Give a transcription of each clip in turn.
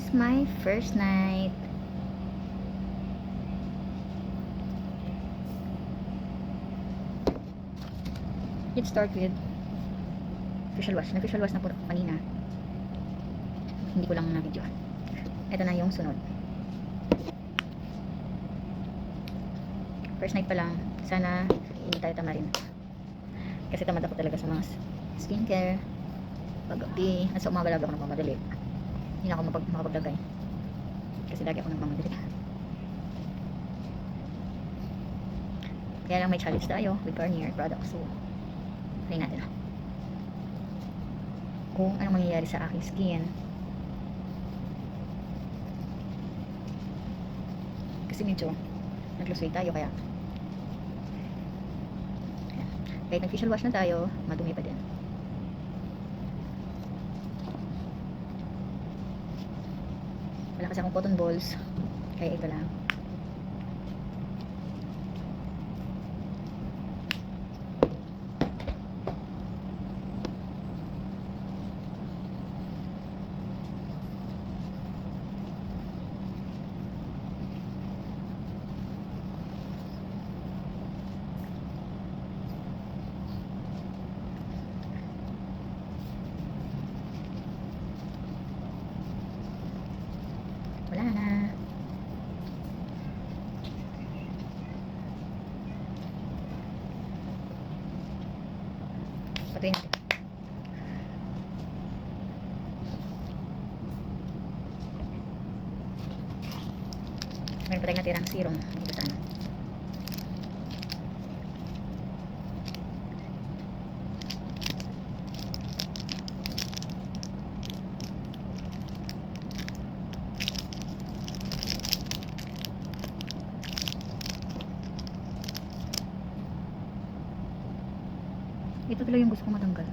is my first night. Let's start with facial wash. Nag-facial wash na po ako kanina. Hindi ko lang na-video. Ito na yung sunod. First night pa lang. Sana hindi tayo tamarin. Kasi tamad ako talaga sa mga skincare. Pag-gabi. At sa umaga lagi ako nagmamadali. Hindi na ako makapaglagay. Kasi lagi ako nagmamadali. Kaya lang may challenge tayo with Garnier products. So, try natin. Kung anong mangyayari sa aking skin. Kasi medyo nag-lose weight tayo kaya kahit nag-facial wash na tayo, madumi pa din. Wala kasi akong cotton balls kaya ito lang. Wala na. Patuloy natin. Meron pa tayong natirang serum dito sa ano. Ito tuloy yung gusto ko matanggal.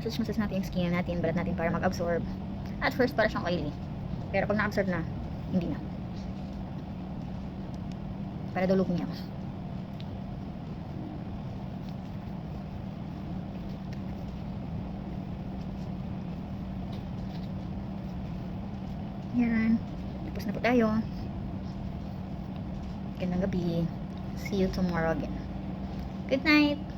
Massage natin yung skin natin, balat natin para mag-absorb. At first, para siyang oily. Pero pag na-absorb na, hindi na. Para dulog niya. Yan. Tapos na po tayo. Gandang gabi. See you tomorrow again. Good night!